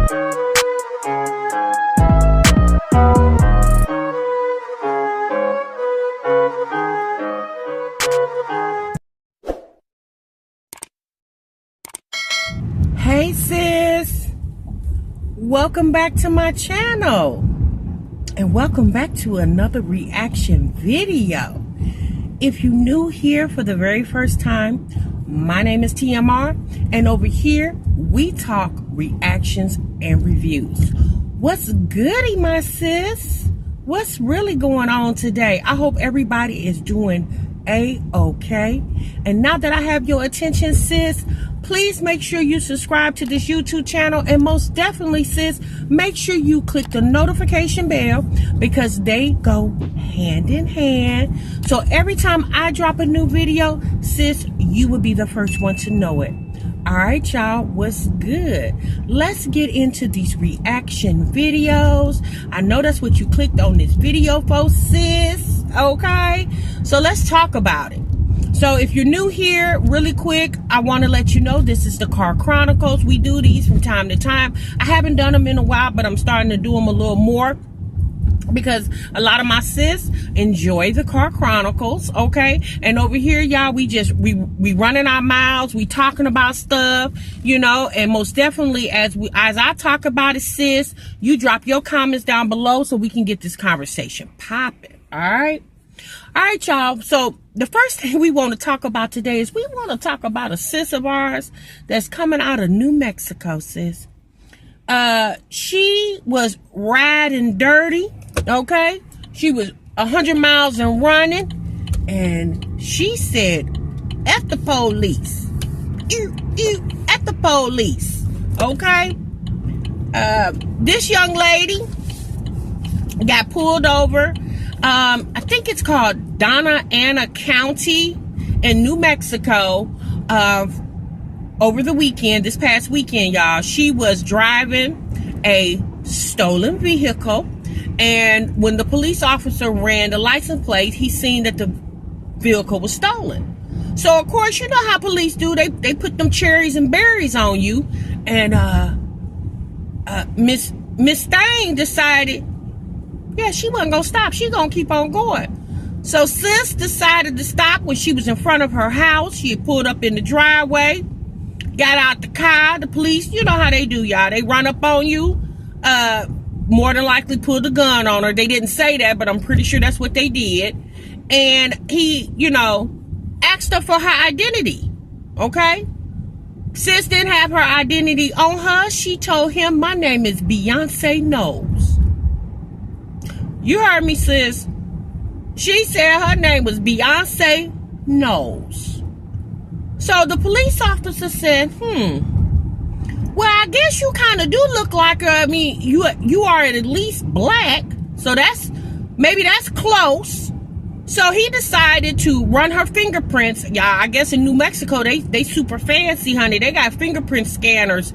Hey sis, welcome back to my channel and welcome back to another reaction video. If you're new here for the very first time, my name is TMR and over here we talk reactions and reviews. What's goody, my sis? What's really going on today? I hope everybody is doing a-okay. And now that I have your attention, sis, please make sure you subscribe to this YouTube channel, and most definitely, sis, make sure you click the notification bell because they go hand in hand. So every time I drop a new video, sis, you will be the first one to know it. All right, y'all, what's good? Let's get into these reaction videos. I know that's what you clicked on this video for, sis, okay? So let's talk about it. So if you're new here, really quick, I want to let you know this is the Car Chronicles. We do these from time to time. I haven't done them in a while, but I'm starting to do them a little more because a lot of my sis enjoy the Car Chronicles, okay? And over here, y'all, we running our mouths, we talking about stuff, you know, and most definitely as I talk about it, sis, you drop your comments down below so we can get this conversation popping, all right? All right, y'all. So the first thing we want to talk about today is we want to talk about a sis of ours that's coming out of New Mexico, sis. She was riding dirty, okay? She was 100 miles and running, and she said, F the police. Ew, F the police, okay? This young lady got pulled over. I think it's called Donna Ana County in New Mexico. Over the weekend, this past weekend, y'all, she was driving a stolen vehicle, and when the police officer ran the license plate, he seen that the vehicle was stolen. So of course, you know how police do, they put them cherries and berries on you, and Miss Thang decided, yeah, she wasn't gonna stop. She gonna keep on going. So sis decided to stop when she was in front of her house. She had pulled up in the driveway, got out the car. The police, you know how they do, y'all. They run up on you, more than likely pulled a gun on her. They didn't say that, but I'm pretty sure that's what they did. And he, you know, asked her for her identity, okay? Sis didn't have her identity on her. She told him, my name is Beyonce Knowles. You heard me, sis. She said her name was Beyonce Knowles. So the police officer said, well, I guess you kind of do look like her. I mean, you are at least black. So maybe that's close. So he decided to run her fingerprints. Yeah, I guess in New Mexico, they super fancy, honey. They got fingerprint scanners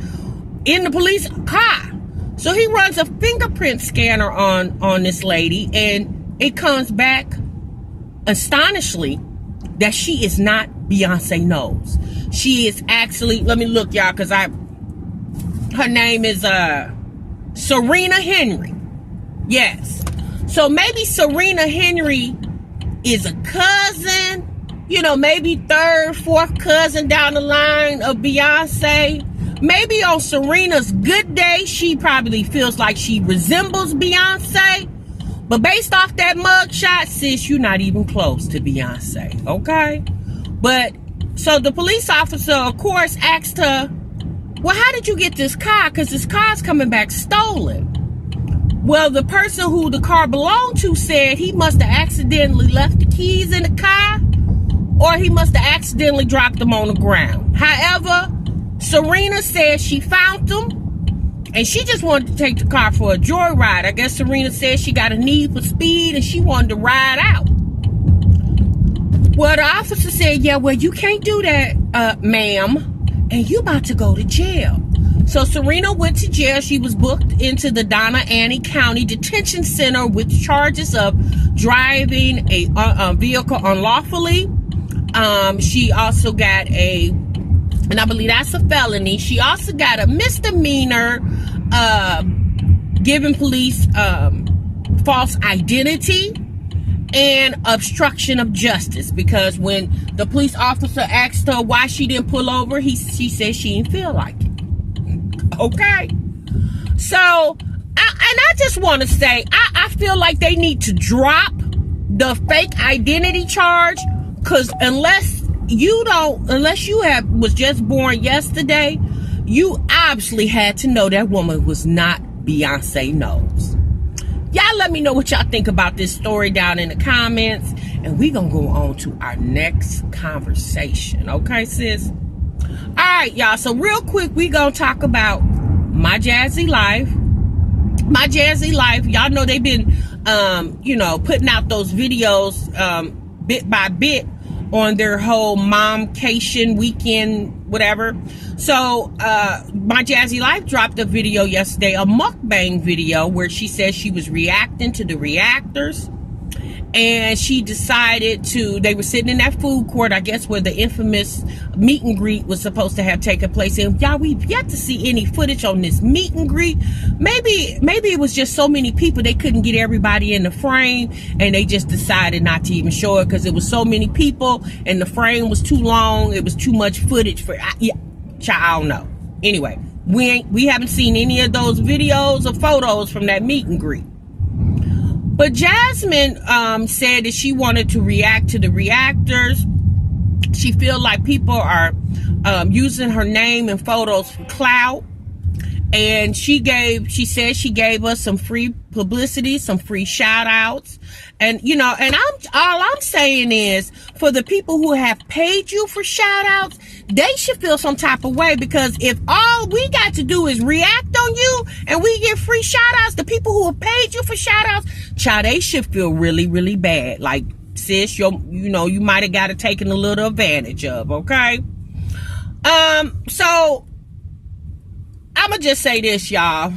in the police car. So he runs a fingerprint scanner on this lady, and it comes back astonishingly that she is not Beyonce Knowles. She is actually, let me look, y'all, because her name is Serena Henry. Yes. So maybe Serena Henry is a cousin, you know, maybe third, fourth cousin down the line of Beyonce. Maybe on Serena's good day, she probably feels like she resembles Beyonce. But based off that mugshot, sis, you're not even close to Beyonce, okay? But, so the police officer, of course, asked her, well, how did you get this car? Because this car's coming back stolen. Well, the person who the car belonged to said he must have accidentally left the keys in the car, or he must have accidentally dropped them on the ground. However, Serena said she found them, and she just wanted to take the car for a joyride. I guess Serena said she got a need for speed, and she wanted to ride out. Well, the officer said, yeah, well, you can't do that, ma'am, and you about to go to jail. So Serena went to jail. She was booked into the Donna Ana County Detention Center with charges of driving a vehicle unlawfully. She also got and I believe that's a felony. She also got a misdemeanor giving police false identity, and obstruction of justice, because when the police officer asked her why she didn't pull over, she said she didn't feel like it. Okay, so I just want to say I feel like they need to drop the fake identity charge, because unless you was just born yesterday, you obviously had to know that woman was not Beyonce Knowles. Y'all let me know what y'all think about this story down in the comments, and we gonna go on to our next conversation. Okay, sis? All right, y'all. So real quick, we gonna talk about My Jazzy Life. My Jazzy Life. Y'all know they've been, putting out those videos bit by bit on their whole momcation weekend, whatever. So My Jazzy Life dropped a video yesterday, a mukbang video, where she says she was reacting to the reactors, and she decided they were sitting in that food court, I guess, where the infamous meet and greet was supposed to have taken place. And y'all, we've yet to see any footage on this meet and greet. Maybe it was just so many people they couldn't get everybody in the frame, and they just decided not to even show it because it was so many people and the frame was too long. It was too much footage for, yeah, I don't know. Anyway, we haven't seen any of those videos or photos from that meet and greet. But Jasmine said that she wanted to react to the reactors. She feel like people are using her name and photos for clout. And she said she gave us some free publicity, some free shout outs. And, all I'm saying is, for the people who have paid you for shout outs, they should feel some type of way, because if all we got to do is react on you and we get free shout outs, the people who have paid you for shout outs, child, they should feel really, really bad. Like, sis, you might have got it taken a little advantage of, okay? So I'm going to just say this, y'all.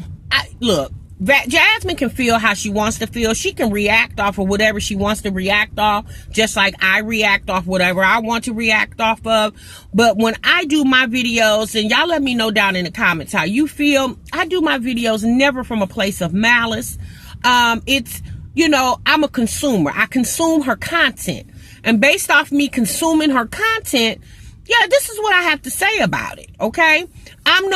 Look, Jasmine can feel how she wants to feel. She can react off of whatever she wants to react off, just like I react off whatever I want to react off of. But when I do my videos, and y'all let me know down in the comments how you feel, I do my videos never from a place of malice. It's, I'm a consumer. I consume her content. And based off me consuming her content, yeah, this is what I have to say about it, okay? I'm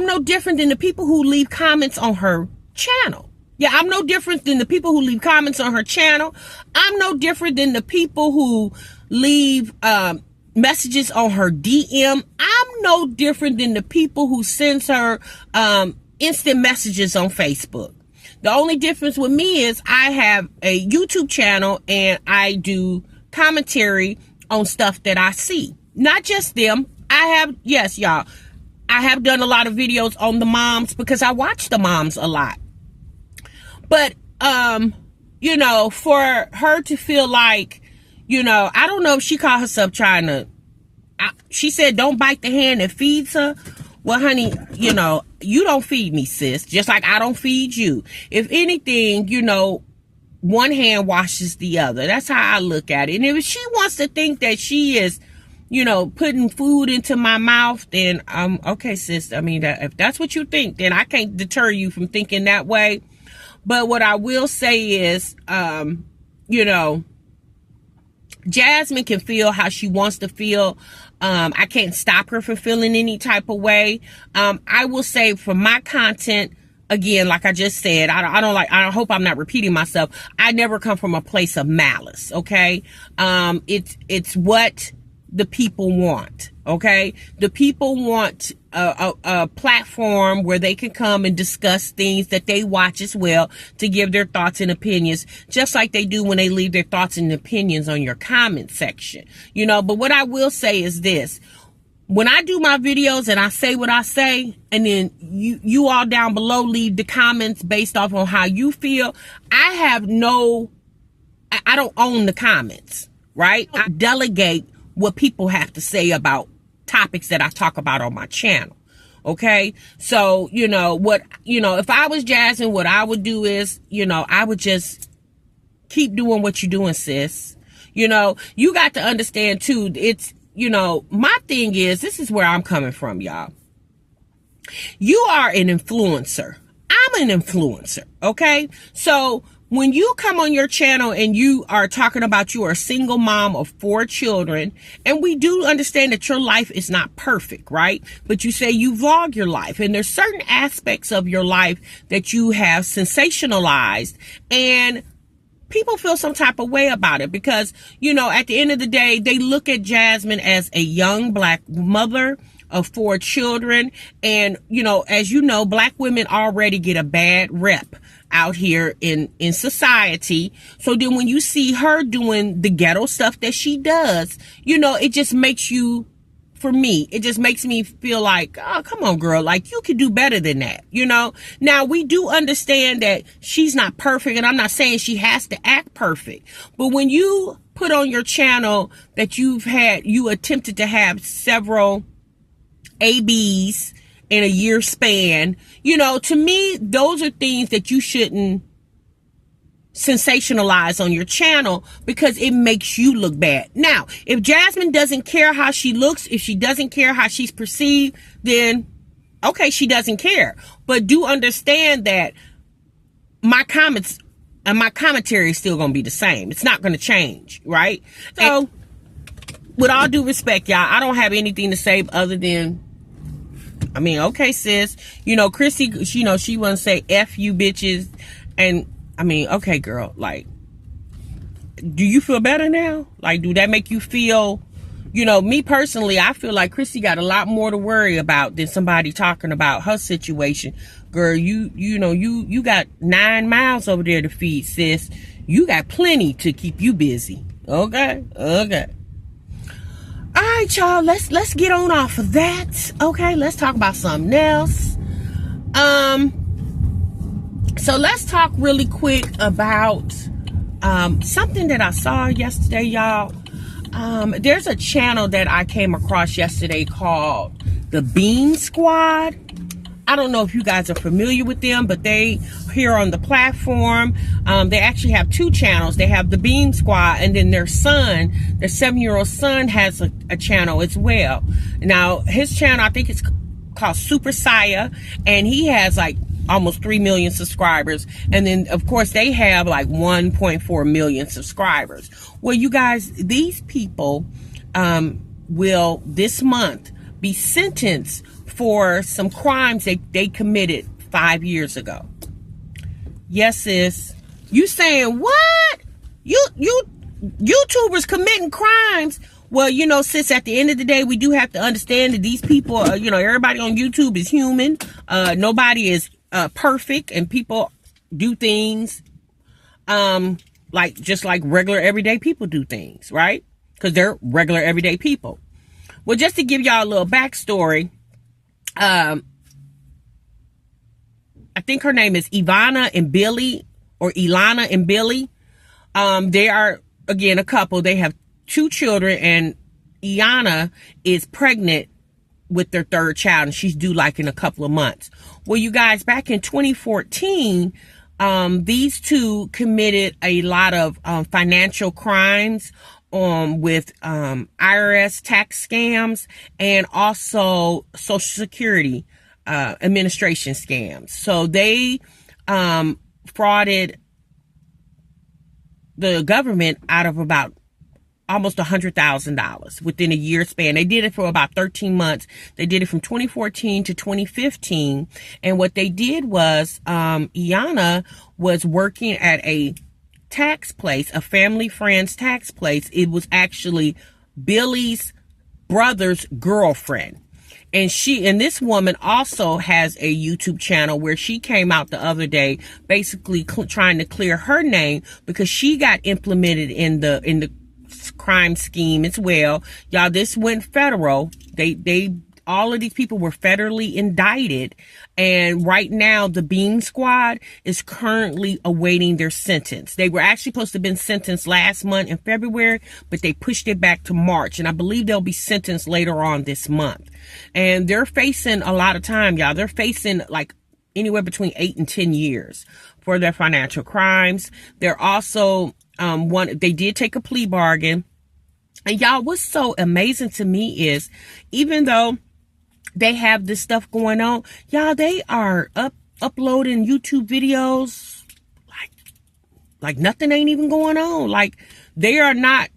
no different than the people who leave comments on her channel. Yeah, I'm no different than the people who leave comments on her channel. I'm no different than the people who leave messages on her DM. I'm no different than the people who sends her instant messages on Facebook. The only difference with me is I have a YouTube channel and I do commentary on stuff that I see. Not just them. Yes, y'all, I have done a lot of videos on the moms because I watch the moms a lot. But, for her to feel like, I don't know if she called herself she said, don't bite the hand that feeds her. Well, honey, you don't feed me, sis, just like I don't feed you. If anything, one hand washes the other. That's how I look at it. And if she wants to think that she is, putting food into my mouth, then okay, sis. I mean, if that's what you think, then I can't deter you from thinking that way. But what I will say is, Jasmine can feel how she wants to feel. I can't stop her from feeling any type of way. I will say, for my content, again, like I just said, I hope I'm not repeating myself. I never come from a place of malice. Okay. It's what the people want. Okay. The people want a platform where they can come and discuss things that they watch as well, to give their thoughts and opinions, just like they do when they leave their thoughts and opinions on your comment section. But what I will say is this: when I do my videos and I say what I say, and then you all down below leave the comments based off on how you feel, I don't own the comments, right? I delegate what people have to say about topics that I talk about on my channel. Okay. So, if I was Jasmine, what I would do is, I would just keep doing what you're doing, sis. You got to understand too. It's, my thing is, this is where I'm coming from, y'all. You are an influencer. I'm an influencer, okay? So when you come on your channel and you are talking about you are a single mom of 4 children, and we do understand that your life is not perfect, right? But you say you vlog your life, and there's certain aspects of your life that you have sensationalized, and people feel some type of way about it because, you know, at the end of the day, they look at Jasmine as a young black mother of 4 children. And, you know, as you know, black women already get a bad rep out here in society. So then when you see her doing the ghetto stuff that she does, you know, it just makes you, for me, it just makes me feel like, oh, come on, girl, like you could do better than that, you know? Now, we do understand that she's not perfect, and I'm not saying she has to act perfect. But when you put on your channel that you attempted to have several ABs in a year span, you know, to me, those are things that you shouldn't sensationalize on your channel because it makes you look bad. Now, if Jasmine doesn't care how she looks, if she doesn't care how she's perceived, then okay, she doesn't care. But do understand that my comments and my commentary is still going to be the same. It's not going to change, right? So, with all due respect, y'all, I don't have anything to say other than, I mean, okay, sis, you know, Chrissy, you know, she want to say F you bitches. And I mean, okay, girl, like, do you feel better now? Like, do that make you feel, you know, me personally, I feel like Chrissy got a lot more to worry about than somebody talking about her situation. Girl, you know, you got 9 miles over there to feed, sis. You got plenty to keep you busy. Okay. All right, y'all, let's get on off of that. Okay, let's talk about something else. So let's talk really quick about something that I saw yesterday, y'all. There's a channel that I came across yesterday called the Beam Squad. I don't know if you guys are familiar with them, but they here on the platform, they actually have 2 channels. They have the Beam Squad, and then their son, their 7-year-old son, has a channel as well. Now, his channel, I think it's called Super Saya, and he has like almost 3 million subscribers. And then, of course, they have like 1.4 million subscribers. Well, you guys, these people will this month be sentenced for some crimes they committed 5 years ago. Yes, sis. You saying what? You YouTubers committing crimes? Well, you know, sis, at the end of the day, we do have to understand that these people are, you know, everybody on YouTube is human. Nobody is perfect, and people do things like just like regular everyday people do things, right? Because they're regular everyday people. Well, just to give y'all a little backstory, I think her name is Ivana and Billy, or Ilana and Billy. They are, again, a couple. They have 2 children, and Iana is pregnant with their 3rd child, and she's due like in a couple of months. Well, you guys, back in 2014, these 2 committed a lot of financial crimes with IRS tax scams, and also Social Security administration scams. So they frauded the government out of about almost $100,000 within a year span. They did it for about 13 months. They did it from 2014 to 2015. And what they did was, Iana was working at a tax place, a family friend's tax place. It was actually Billy's brother's girlfriend. And this woman also has a YouTube channel where she came out the other day, basically trying to clear her name because she got implemented in the crime scheme as well. Y'all, this went federal. All of these people were federally indicted, and right now the Beam Squad is currently awaiting their sentence. They were actually supposed to have been sentenced last month in February, but they pushed it back to March, and I believe they'll be sentenced later on this month. And they're facing a lot of time, y'all. They're facing like anywhere between 8 and 10 years for their financial crimes. They're also they did take a plea bargain. And y'all, what's so amazing to me is, even though they have this stuff going on, y'all, they are up uploading YouTube videos like nothing ain't even going on. Like, they are not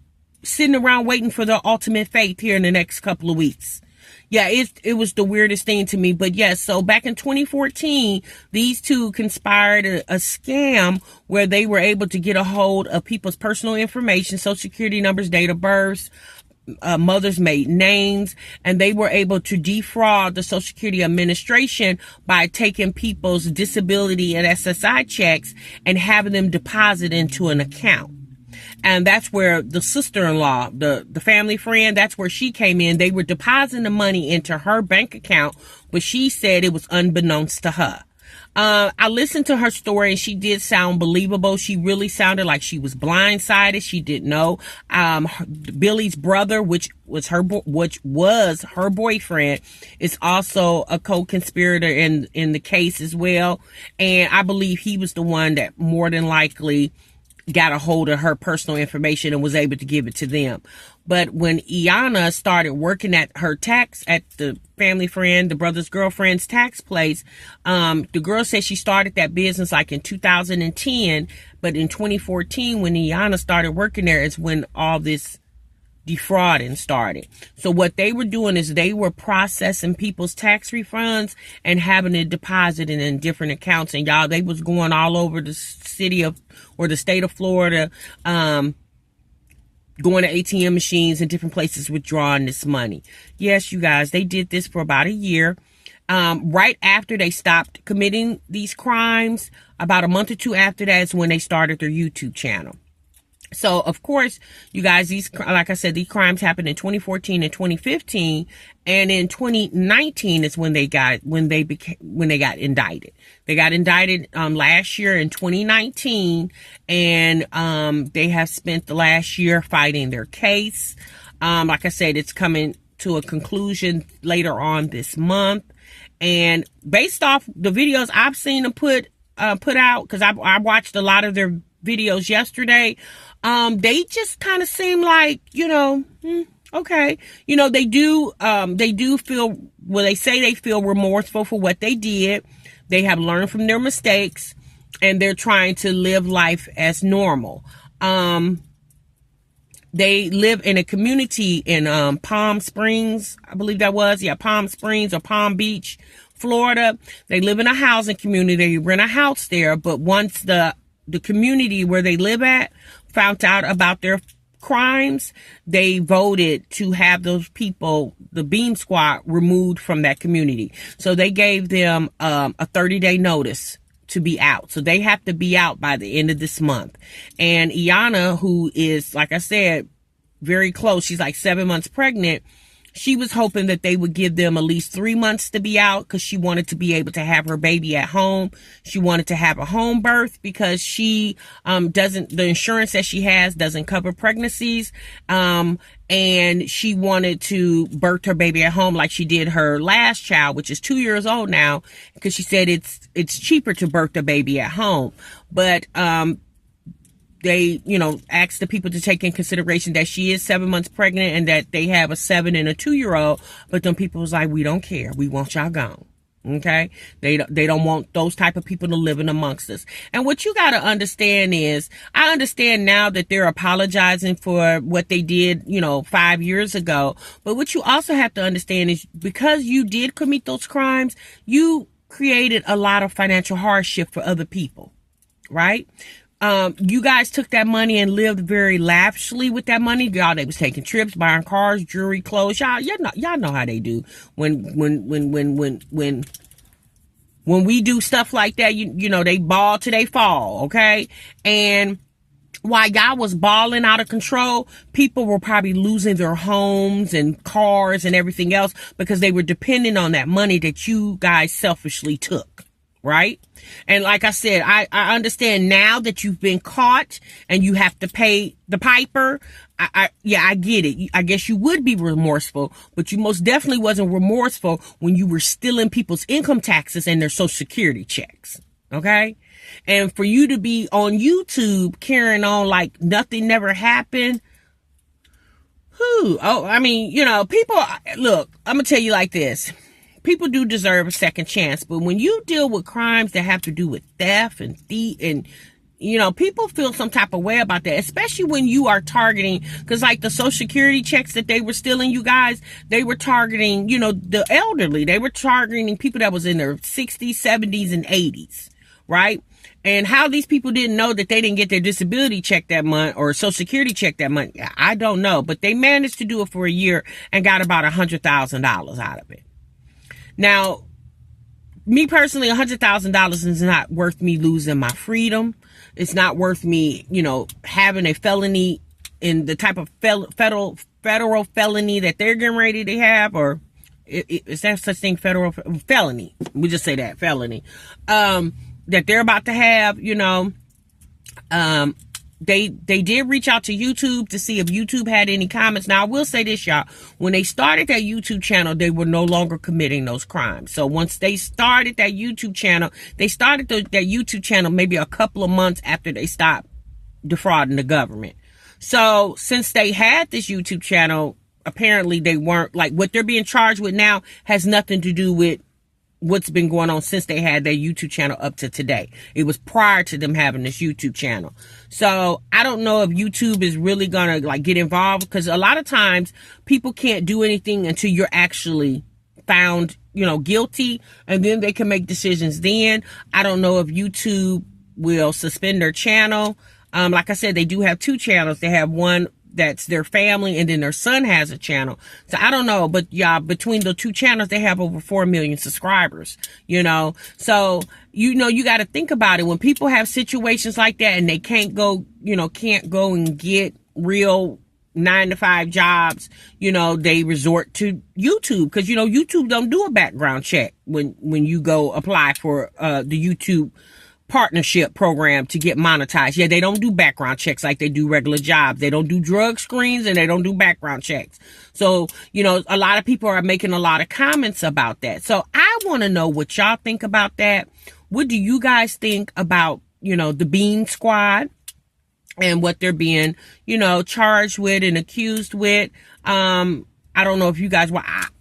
sitting around waiting for the ultimate faith here in the next couple of weeks. Yeah, it was the weirdest thing to me. But yes, so back in 2014, these two conspired a scam where they were able to get a hold of people's personal information, social security numbers, date of births, mothers' maiden names, and they were able to defraud the Social Security Administration by taking people's disability and SSI checks and having them deposit into an account. And that's where the sister-in-law, the family friend, that's where she came in. They were depositing the money into her bank account, but she said it was unbeknownst to her. I listened to her story and she did sound believable. She really sounded like she was blindsided. She didn't know. Billy's brother, which was her boyfriend, is also a co-conspirator in the case as well. And I believe he was the one that more than likely got a hold of her personal information and was able to give it to them. But when Iyanna started working at the family friend, the brother's girlfriend's tax place, the girl said she started that business like in 2010, but in 2014, when Iyanna started working there, is when all this defrauding started. So what they were doing is they were processing people's tax refunds and having it deposited in different accounts. And y'all, they was going all over the the state of Florida, going to ATM machines and different places withdrawing this money. Yes, you guys, they did this for about a year. Right after they stopped committing these crimes, about a month or two after that is when they started their YouTube channel. So, of course, you guys, like I said, these crimes happened in 2014 and 2015, and in 2019 is when they got indicted. They got indicted last year in 2019, and they have spent the last year fighting their case. Like I said, it's coming to a conclusion later on this month, and based off the videos I've seen them put out, because I watched a lot of their videos yesterday. They just kind of seem like, okay. They do feel, well, they say they feel remorseful for what they did. They have learned from their mistakes and they're trying to live life as normal. They live in a community in Palm Springs, I believe that was. Yeah, Palm Springs or Palm Beach, Florida. They live in a housing community. They rent a house there. But once the community where they live at found out about their crimes, they voted to have those people, the Beam Squad, removed from that community. So they gave them a 30-day notice to be out. So they have to be out by the end of this month. And Iyanna, who is, like I said, very close, she's like 7 months pregnant, she was hoping that they would give them at least 3 months to be out because she wanted to be able to have her baby at home. She wanted to have a home birth because she the insurance that she has doesn't cover pregnancies. And she wanted to birth her baby at home like she did her last child, which is 2 years old now, because she said it's cheaper to birth the baby at home. But they, asked the people to take in consideration that she is 7 months pregnant and that they have a 7 and a 2-year-old. But then people was like, we don't care. We want y'all gone. Okay. They don't want those type of people to live in amongst us. And what you got to understand is, I understand now that they're apologizing for what they did, 5 years ago. But what you also have to understand is, because you did commit those crimes, you created a lot of financial hardship for other people, right? You guys took that money and lived very lavishly with that money. Y'all, they was taking trips, buying cars, jewelry, clothes. Y'all know how they do when we do stuff like that. They ball till they fall. Okay. And while y'all was balling out of control, people were probably losing their homes and cars and everything else because they were depending on that money that you guys selfishly took. Right? And like I said, I understand now that you've been caught and you have to pay the piper. I get it. I guess you would be remorseful, but you most definitely wasn't remorseful when you were stealing people's income taxes and their social security checks. Okay? And for you to be on YouTube carrying on like nothing never happened. People, look, I'm going to tell you like this. people do deserve a second chance. But when you deal with crimes that have to do with theft and thief, and people feel some type of way about that, especially when you are targeting, because like the Social Security checks that they were stealing, you guys, they were targeting, the elderly. They were targeting people that was in their 60s, 70s, and 80s, right? And how these people didn't know that they didn't get their disability check that month or Social Security check that month, I don't know. But they managed to do it for a year and got about $100,000 out of it. Now, me personally, $100,000 is not worth me losing my freedom. It's not worth me, having a felony in the type of federal felony that they're getting ready to have, or is that such thing, federal felony? We just say that, felony, that they're about to have, They did reach out to YouTube to see if YouTube had any comments. Now, I will say this, y'all. When they started that YouTube channel, they were no longer committing those crimes. So once they started that YouTube channel, that YouTube channel maybe a couple of months after they stopped defrauding the government. So since they had this YouTube channel, apparently they weren't, like, what they're being charged with now has nothing to do with what's been going on since they had their YouTube channel up to today. It was prior to them having this YouTube channel. So I don't know if YouTube is really gonna get involved, because a lot of times people can't do anything until you're actually found, guilty, and then they can make decisions then. I don't know if YouTube will suspend their channel. Like I said, they do have two channels. They have one that's their family, and then their son has a channel. So I don't know, but yeah, between the two channels, they have over 4 million subscribers, So, you got to think about it. When people have situations like that and they can't go and get real 9-to-5 jobs, they resort to YouTube, because, YouTube don't do a background check when you go apply for the YouTube partnership program to get monetized. Yeah, they don't do background checks like they do regular jobs. They don't do drug screens, and they don't do background checks. So, a lot of people are making a lot of comments about that. So I want to know what y'all think about that. What do you guys think about, the Bean Squad and what they're being, charged with and accused with? I don't know if you guys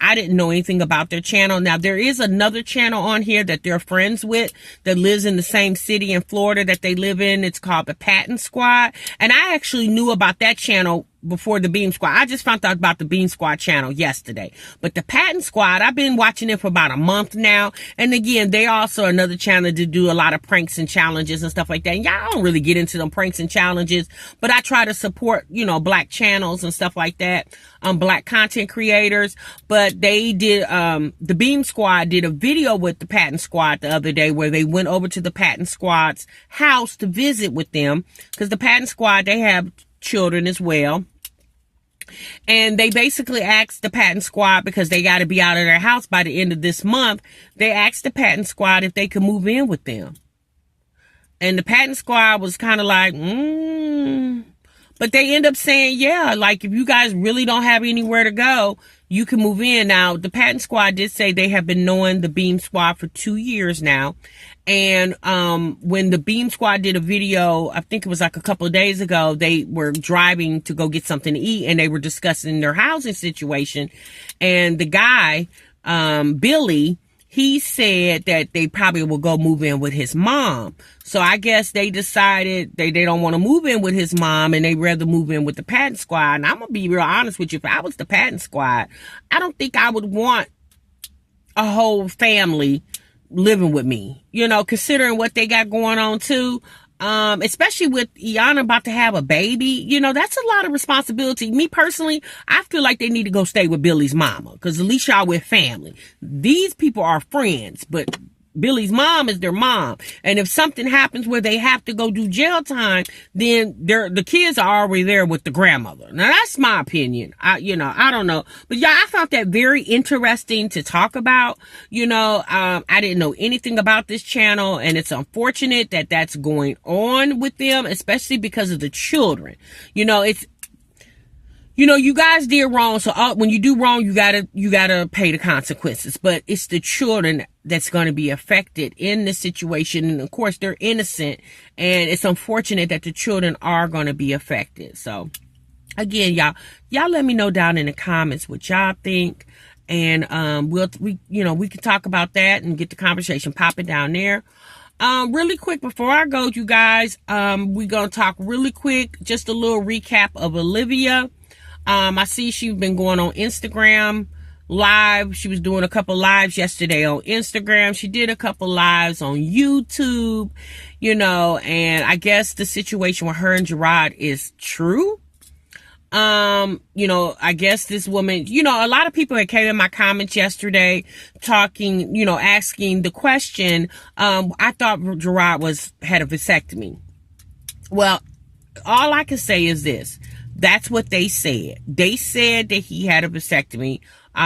I didn't know anything about their channel. Now, there is another channel on here that they're friends with that lives in the same city in Florida that they live in. It's called the Patton Squad. And I actually knew about that channel before the Beam Squad. I just found out about the Beam Squad channel yesterday. But the Patton Squad, I've been watching it for about a month now. And again, they also another channel to do a lot of pranks and challenges and stuff like that. And y'all don't really get into them pranks and challenges, but I try to support, black channels and stuff like that, black content creators. But they did, the Beam Squad did a video with the Patton Squad the other day where they went over to the Patton Squad's house to visit with them, because the Patton Squad, they have children as well. And they basically asked the Patton Squad, because they got to be out of their house by the end of this month, they asked the Patton Squad if they could move in with them. And the Patton Squad was kind of like, But they end up saying, yeah, like, if you guys really don't have anywhere to go, you can move in. Now, the Patton Squad did say they have been knowing the Beam Squad for 2 years now. And when the Beam Squad did a video, I think it was like a couple of days ago, they were driving to go get something to eat, and they were discussing their housing situation. And the guy, Billy, he said that they probably will go move in with his mom. So I guess they decided they don't want to move in with his mom, and they'd rather move in with the Patton Squad. And I'm going to be real honest with you. If I was the Patton Squad, I don't think I would want a whole family living with me, considering what they got going on too. Especially with Iana about to have a baby, that's a lot of responsibility. Me personally, I feel like they need to go stay with Billy's mama, because at least y'all with family. These people are friends, but Billy's mom is their mom. And if something happens where they have to go do jail time, then the kids are already there with the grandmother. Now, that's my opinion. I don't know. But yeah, I found that very interesting to talk about. I didn't know anything about this channel, and it's unfortunate that that's going on with them, especially because of the children. You guys did wrong. So when you do wrong, you gotta pay the consequences. But it's the children that's going to be affected in this situation. And of course, they're innocent. And it's unfortunate that the children are going to be affected. So again, y'all let me know down in the comments what y'all think. and we can talk about that and get the conversation popping down there. Really quick before I go, you guys, we're gonna talk really quick, just a little recap of Olivia. I see she's been going on Instagram live. She was doing a couple lives yesterday on Instagram. She did a couple lives on YouTube, and I guess the situation with her and Gerard is true. I guess this woman, a lot of people that came in my comments yesterday talking, asking the question, I thought Gerard had a vasectomy. Well, all I can say is this. That's what they said. They said that he had a vasectomy.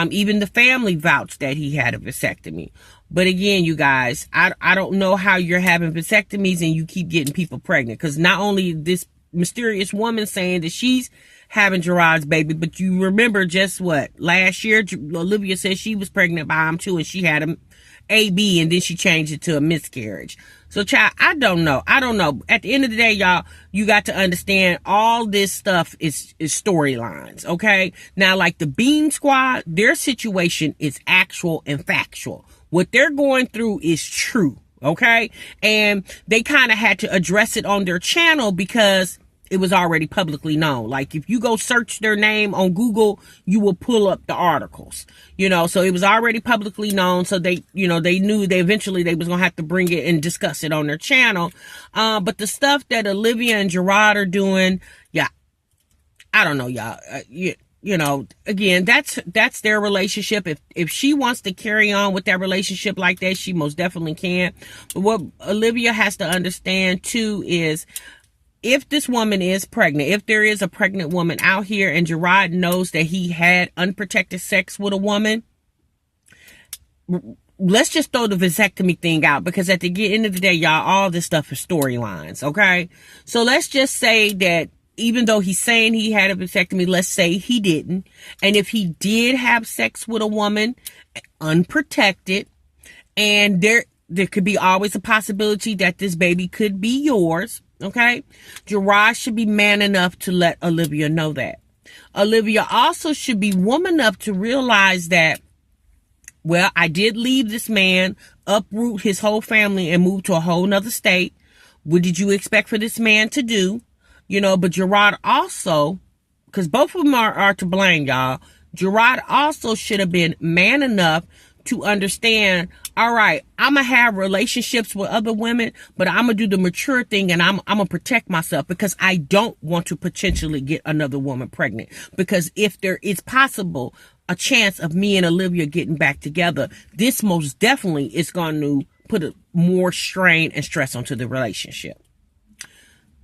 Even the family vouched that he had a vasectomy. But again, you guys, I don't know how you're having vasectomies and you keep getting people pregnant. Because not only this mysterious woman saying that she's having Gerard's baby, but you remember just last year, Olivia said she was pregnant by him too, and she had an AB, and then she changed it to a miscarriage. So, child, I don't know. At the end of the day, y'all, you got to understand all this stuff is storylines, okay? Now, like the Bean Squad, their situation is actual and factual. What they're going through is true, okay? And they kind of had to address it on their channel because it was already publicly known. Like if you go search their name on Google, you will pull up the articles, so it was already publicly known. So they knew they eventually they was going to have to bring it and discuss it on their channel. But the stuff that Olivia and Gerard are doing, yeah, I don't know, y'all. Again, that's their relationship. If she wants to carry on with that relationship like that, she most definitely can. But what Olivia has to understand too is, if this woman is pregnant, if there is a pregnant woman out here and Gerard knows that he had unprotected sex with a woman, let's just throw the vasectomy thing out, because at the end of the day, y'all, all this stuff is storylines, okay? So let's just say that even though he's saying he had a vasectomy, let's say he didn't. And if he did have sex with a woman unprotected, and there could be always a possibility that this baby could be yours. Okay, Gerard should be man enough to let Olivia know that. Olivia also should be woman enough to realize that, well, I did leave this man, uproot his whole family, and move to a whole nother state. What did you expect for this man to do? But Gerard also, because both of them are to blame, y'all. Gerard also should have been man enough to understand, all right, I'm going to have relationships with other women, but I'm going to do the mature thing, and I'm going to protect myself, because I don't want to potentially get another woman pregnant. Because if there is possible a chance of me and Olivia getting back together, this most definitely is going to put more strain and stress onto the relationship.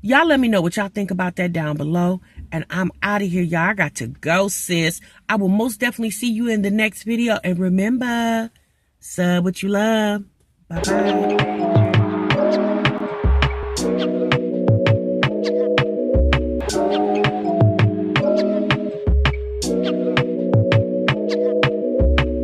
Y'all let me know what y'all think about that down below. And I'm out of here, y'all. I got to go, sis. I will most definitely see you in the next video. And remember, sub what you love. Bye-bye.